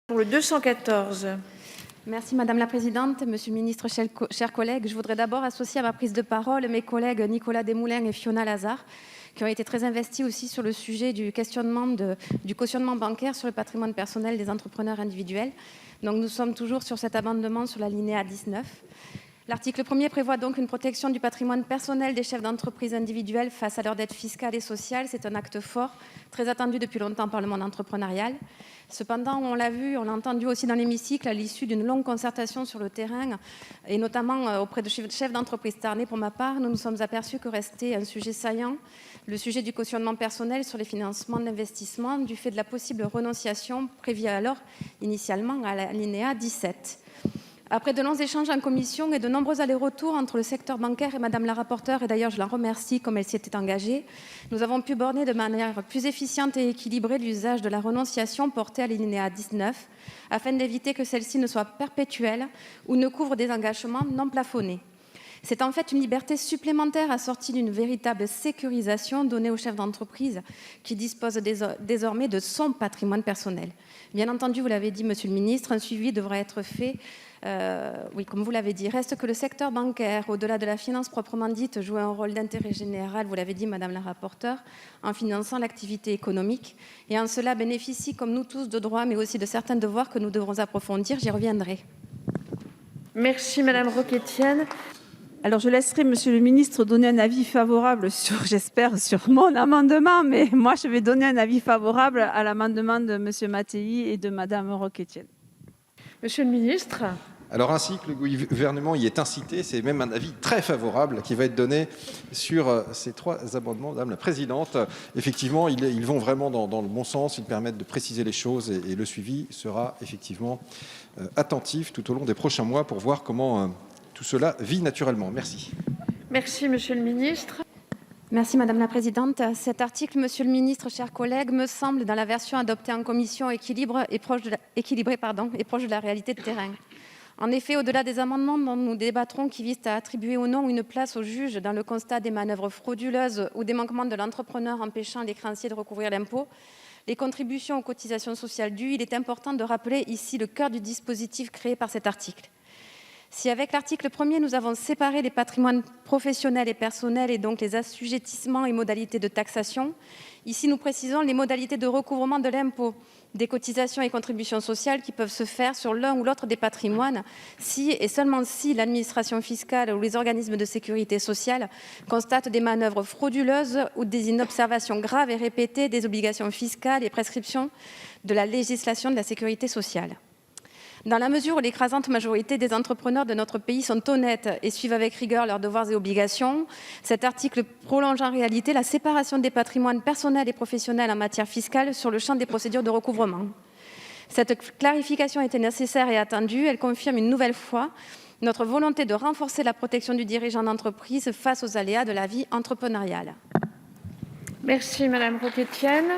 Pour le 214. Merci Madame la Présidente, Monsieur le Ministre, chers collègues. Je voudrais d'abord associer à ma prise de parole mes collègues Nicolas Desmoulins et Fiona Lazare, qui ont été très investis aussi sur le sujet du questionnement du cautionnement bancaire sur le patrimoine personnel des entrepreneurs individuels. Donc nous sommes toujours sur cet amendement sur l'alinéa 19. L'article 1er prévoit donc une protection du patrimoine personnel des chefs d'entreprise individuels face à leurs dettes fiscales et sociales. C'est un acte fort, très attendu depuis longtemps par le monde entrepreneurial. Cependant, on l'a vu, on l'a entendu aussi dans l'hémicycle à l'issue d'une longue concertation sur le terrain, et notamment auprès de chefs d'entreprise tarnais. Pour ma part, nous nous sommes aperçus que restait un sujet saillant, le sujet du cautionnement personnel sur les financements d'investissement, du fait de la possible renonciation prévue alors initialement à l'alinéa 17. Après de longs échanges en commission et de nombreux allers-retours entre le secteur bancaire et Madame la rapporteure, et d'ailleurs je la remercie comme elle s'y était engagée, nous avons pu borner de manière plus efficiente et équilibrée l'usage de la renonciation portée à l'alinéa 19, afin d'éviter que celle-ci ne soit perpétuelle ou ne couvre des engagements non plafonnés. C'est en fait une liberté supplémentaire assortie d'une véritable sécurisation donnée aux chefs d'entreprise qui disposent désormais de son patrimoine personnel. Bien entendu, vous l'avez dit, Monsieur le Ministre, un suivi devra être fait. Oui, comme vous l'avez dit, reste que le secteur bancaire, au-delà de la finance proprement dite, joue un rôle d'intérêt général, vous l'avez dit, Madame la rapporteure, en finançant l'activité économique, et en cela bénéficie, comme nous tous, de droits, mais aussi de certains devoirs que nous devrons approfondir. J'y reviendrai. Merci Madame Roquetienne. Alors, je laisserai Monsieur le ministre donner un avis favorable j'espère, sur mon amendement, mais moi, je vais donner un avis favorable à l'amendement de Monsieur Mattei et de Madame Roquetienne. Monsieur le ministre. Alors ainsi que le gouvernement y est incité, c'est même un avis très favorable qui va être donné sur ces trois amendements, Madame la Présidente. Effectivement, ils vont vraiment dans le bon sens, ils permettent de préciser les choses et le suivi sera effectivement attentif tout au long des prochains mois pour voir comment tout cela vit naturellement. Merci. Merci Monsieur le ministre. Merci Madame la Présidente. Cet article, Monsieur le Ministre, chers collègues, me semble, dans la version adoptée en commission, équilibré et proche de la réalité de terrain. En effet, au-delà des amendements dont nous débattrons qui visent à attribuer ou non une place au juge dans le constat des manœuvres frauduleuses ou des manquements de l'entrepreneur empêchant les créanciers de recouvrir l'impôt, les contributions aux cotisations sociales dues, il est important de rappeler ici le cœur du dispositif créé par cet article. Si avec l'article 1er, nous avons séparé les patrimoines professionnels et personnels et donc les assujettissements et modalités de taxation, ici nous précisons les modalités de recouvrement de l'impôt, des cotisations et contributions sociales qui peuvent se faire sur l'un ou l'autre des patrimoines si et seulement si l'administration fiscale ou les organismes de sécurité sociale constatent des manœuvres frauduleuses ou des inobservations graves et répétées des obligations fiscales et prescriptions de la législation de la sécurité sociale. Dans la mesure où l'écrasante majorité des entrepreneurs de notre pays sont honnêtes et suivent avec rigueur leurs devoirs et obligations, cet article prolonge en réalité la séparation des patrimoines personnels et professionnels en matière fiscale sur le champ des procédures de recouvrement. Cette clarification était nécessaire et attendue. Elle confirme une nouvelle fois notre volonté de renforcer la protection du dirigeant d'entreprise face aux aléas de la vie entrepreneuriale. Merci Madame Roquetienne.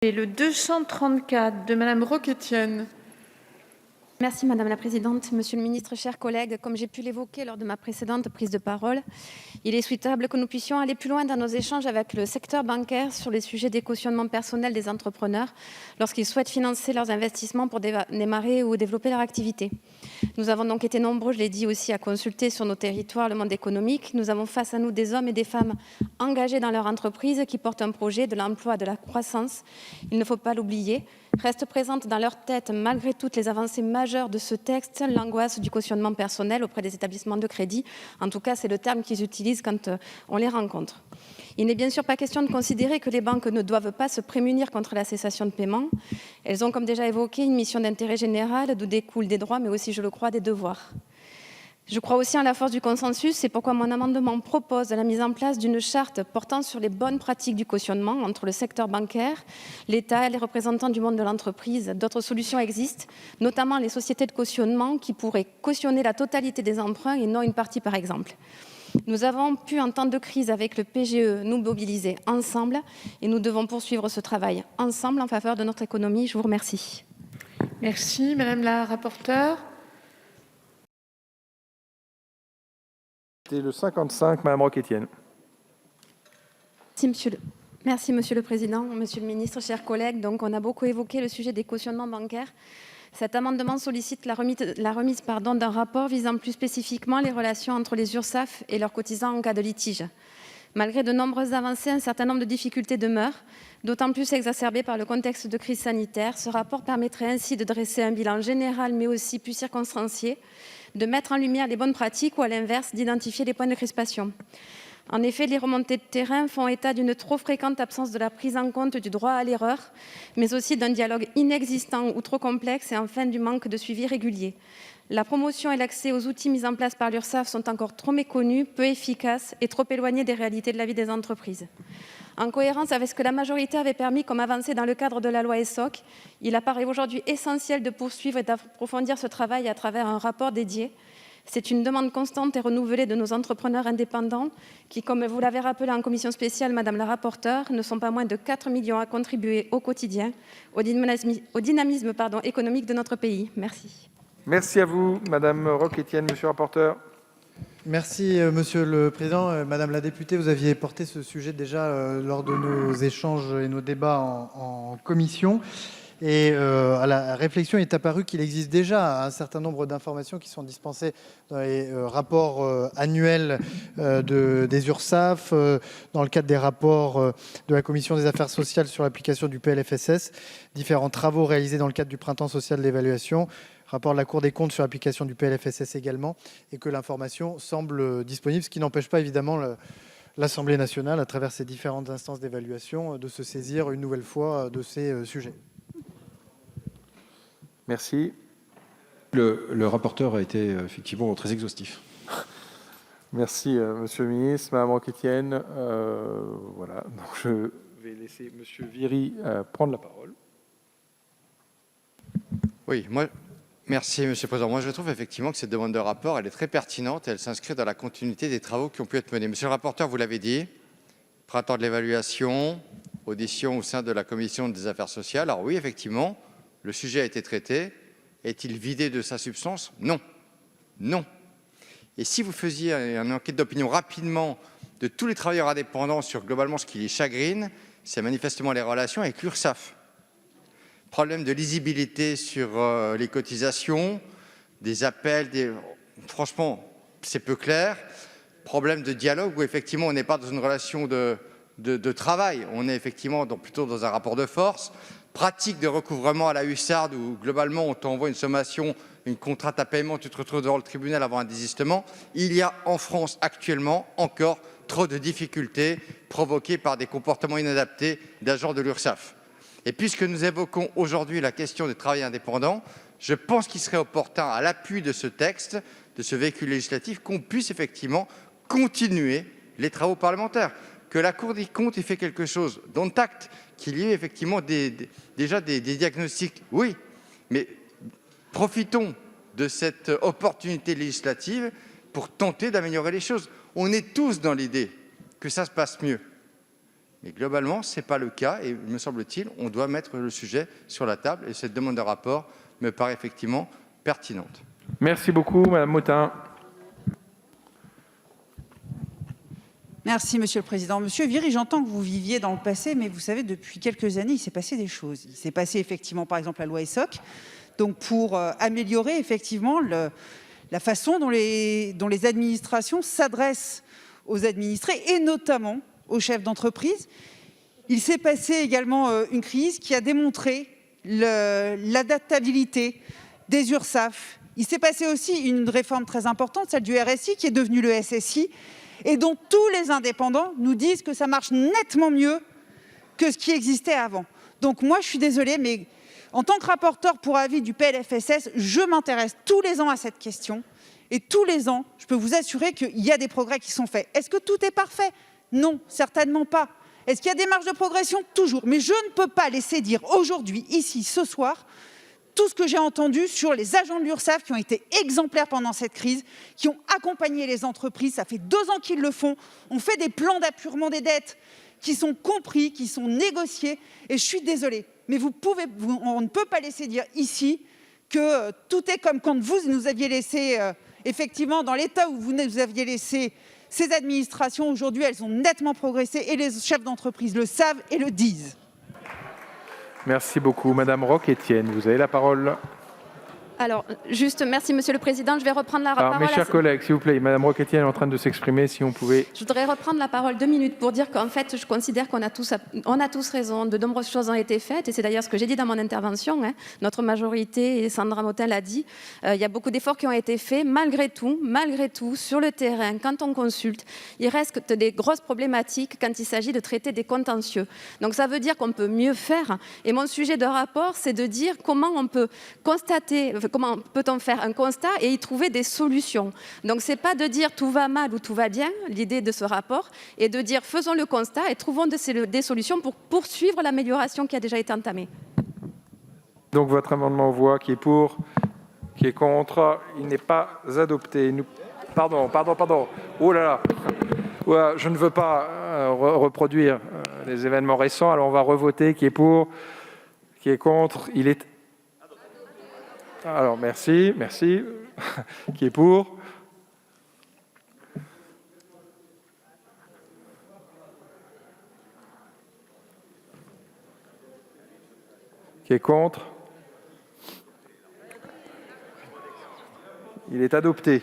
Et le 234 de Madame Roquetienne. Merci Madame la Présidente, Monsieur le Ministre, chers collègues. Comme j'ai pu l'évoquer lors de ma précédente prise de parole, il est souhaitable que nous puissions aller plus loin dans nos échanges avec le secteur bancaire sur les sujets des cautionnements personnels des entrepreneurs lorsqu'ils souhaitent financer leurs investissements pour démarrer ou développer leur activité. Nous avons donc été nombreux, je l'ai dit aussi, à consulter sur nos territoires le monde économique. Nous avons face à nous des hommes et des femmes engagés dans leur entreprise qui portent un projet, de l'emploi, de la croissance. Il ne faut pas l'oublier. Reste présente dans leur tête, malgré toutes les avancées majeures de ce texte, l'angoisse du cautionnement personnel auprès des établissements de crédit. En tout cas, c'est le terme qu'ils utilisent quand on les rencontre. Il n'est bien sûr pas question de considérer que les banques ne doivent pas se prémunir contre la cessation de paiement. Elles ont, comme déjà évoqué, une mission d'intérêt général d'où découlent des droits, mais aussi, je le crois, des devoirs. Je crois aussi en la force du consensus, c'est pourquoi mon amendement propose la mise en place d'une charte portant sur les bonnes pratiques du cautionnement entre le secteur bancaire, l'État et les représentants du monde de l'entreprise. D'autres solutions existent, notamment les sociétés de cautionnement qui pourraient cautionner la totalité des emprunts et non une partie par exemple. Nous avons pu, en temps de crise avec le PGE, nous mobiliser ensemble et nous devons poursuivre ce travail ensemble en faveur de notre économie. Je vous remercie. Merci Madame la rapporteure. C'est le 55, Madame Roquetienne. Merci, Merci Monsieur le Président, Monsieur le Ministre, chers collègues. Donc, on a beaucoup évoqué le sujet des cautionnements bancaires. Cet amendement sollicite la remise d'un rapport visant plus spécifiquement les relations entre les URSSAF et leurs cotisants en cas de litige. Malgré de nombreuses avancées, un certain nombre de difficultés demeurent, d'autant plus exacerbées par le contexte de crise sanitaire. Ce rapport permettrait ainsi de dresser un bilan général, mais aussi plus circonstancié, de mettre en lumière les bonnes pratiques ou, à l'inverse, d'identifier les points de crispation. En effet, les remontées de terrain font état d'une trop fréquente absence de la prise en compte du droit à l'erreur, mais aussi d'un dialogue inexistant ou trop complexe et enfin du manque de suivi régulier. La promotion et l'accès aux outils mis en place par l'URSSAF sont encore trop méconnus, peu efficaces et trop éloignés des réalités de la vie des entreprises. En cohérence avec ce que la majorité avait permis comme avancée dans le cadre de la loi ESSOC, il apparaît aujourd'hui essentiel de poursuivre et d'approfondir ce travail à travers un rapport dédié. C'est une demande constante et renouvelée de nos entrepreneurs indépendants qui, comme vous l'avez rappelé en commission spéciale, Madame la rapporteure, ne sont pas moins de 4 millions à contribuer au quotidien au dynamisme économique de notre pays. Merci. Merci à vous, Madame Roch-Étienne, Monsieur le rapporteur. Merci, Monsieur le Président. Madame la députée, vous aviez porté ce sujet déjà lors de nos échanges et nos débats en commission. Et à la réflexion est apparu qu'il existe déjà un certain nombre d'informations qui sont dispensées dans les rapports annuels des URSSAF, dans le cadre des rapports de la Commission des affaires sociales sur l'application du PLFSS, différents travaux réalisés dans le cadre du printemps social de l'évaluation, rapport de la Cour des comptes sur l'application du PLFSS également, et que l'information semble disponible, ce qui n'empêche pas évidemment l'Assemblée nationale, à travers ses différentes instances d'évaluation, de se saisir une nouvelle fois de ces sujets. Merci. Le rapporteur a été effectivement très exhaustif. Merci, Monsieur le ministre. Madame Roch-Étienne, voilà. Donc, je vais laisser Monsieur Viry prendre la parole. Oui, merci, Monsieur le Président. Moi, je trouve effectivement que cette demande de rapport, elle est très pertinente et elle s'inscrit dans la continuité des travaux qui ont pu être menés. Monsieur le rapporteur, vous l'avez dit, printemps de l'évaluation, audition au sein de la Commission des affaires sociales. Alors oui, effectivement, le sujet a été traité. Est-il vidé de sa substance? Non. Non. Et si vous faisiez une enquête d'opinion rapidement de tous les travailleurs indépendants sur globalement ce qui les chagrine, c'est manifestement les relations avec l'URSSAF. Problème de lisibilité sur les cotisations, des appels, franchement, c'est peu clair. Problème de dialogue où effectivement on n'est pas dans une relation de travail, on est effectivement plutôt dans un rapport de force. Pratique de recouvrement à la hussarde où globalement on t'envoie une sommation, une contrainte à paiement, tu te retrouves devant le tribunal avant un désistement. Il y a en France actuellement encore trop de difficultés provoquées par des comportements inadaptés d'agents de l'URSSAF. Et puisque nous évoquons aujourd'hui la question des travailleurs indépendants, je pense qu'il serait opportun, à l'appui de ce texte, de ce véhicule législatif, qu'on puisse effectivement continuer les travaux parlementaires. Que la Cour des comptes ait fait quelque chose, dont acte, qu'il y ait effectivement déjà des diagnostics, oui, mais profitons de cette opportunité législative pour tenter d'améliorer les choses. On est tous dans l'idée que ça se passe mieux. Mais globalement, ce n'est pas le cas et, me semble-t-il, on doit mettre le sujet sur la table et cette demande de rapport me paraît effectivement pertinente. Merci beaucoup, Madame Mottin. Merci, Monsieur le Président. Monsieur Viry, j'entends que vous viviez dans le passé, mais vous savez, depuis quelques années, il s'est passé des choses. Il s'est passé effectivement, par exemple, la loi ESSOC, donc pour améliorer effectivement la façon dont les administrations s'adressent aux administrés et notamment aux chefs d'entreprise. Il s'est passé également une crise qui a démontré l'adaptabilité des URSSAF. Il s'est passé aussi une réforme très importante, celle du RSI, qui est devenue le SSI, et dont tous les indépendants nous disent que ça marche nettement mieux que ce qui existait avant. Donc moi, je suis désolée, mais en tant que rapporteur pour avis du PLFSS, je m'intéresse tous les ans à cette question. Et tous les ans, je peux vous assurer qu'il y a des progrès qui sont faits. Est-ce que tout est parfait? Non, certainement pas. Est-ce qu'il y a des marges de progression? Toujours. Mais je ne peux pas laisser dire aujourd'hui, ici, ce soir, tout ce que j'ai entendu sur les agents de l'URSSAF qui ont été exemplaires pendant cette crise, qui ont accompagné les entreprises. Ça fait 2 ans qu'ils le font. On fait des plans d'appurement des dettes qui sont compris, qui sont négociés. Et je suis désolée, mais on ne peut pas laisser dire ici que tout est comme quand vous nous aviez laissé, effectivement, dans l'état où vous nous aviez laissé Ces administrations, aujourd'hui, elles ont nettement progressé et les chefs d'entreprise le savent et le disent. Merci beaucoup. Madame Roch-Étienne, vous avez la parole. Alors, juste, merci Monsieur le Président. Je vais reprendre la parole. Mes chers collègues, s'il vous plaît, Madame Roch-Étienne est en train de s'exprimer, si on pouvait... Je voudrais reprendre la parole 2 minutes pour dire qu'en fait, je considère qu'on a tous raison. De nombreuses choses ont été faites, et c'est d'ailleurs ce que j'ai dit dans mon intervention. Notre majorité, et Sandra Motin l'a dit, il y a beaucoup d'efforts qui ont été faits. Malgré tout, sur le terrain, quand on consulte, il reste des grosses problématiques quand il s'agit de traiter des contentieux. Donc ça veut dire qu'on peut mieux faire. Et mon sujet de rapport, c'est de dire comment on peut constater... Comment peut-on faire un constat et y trouver des solutions? Donc, ce n'est pas de dire tout va mal ou tout va bien, l'idée de ce rapport, est de dire faisons le constat et trouvons des solutions pour poursuivre l'amélioration qui a déjà été entamée. Donc, votre amendement voix qui est pour, qui est contre, il n'est pas adopté. Pardon. Oh là là. Ouais, je ne veux pas reproduire les événements récents, alors on va revoter qui est pour, qui est contre, il est... Alors, merci. Qui est pour? Qui est contre? Il est adopté.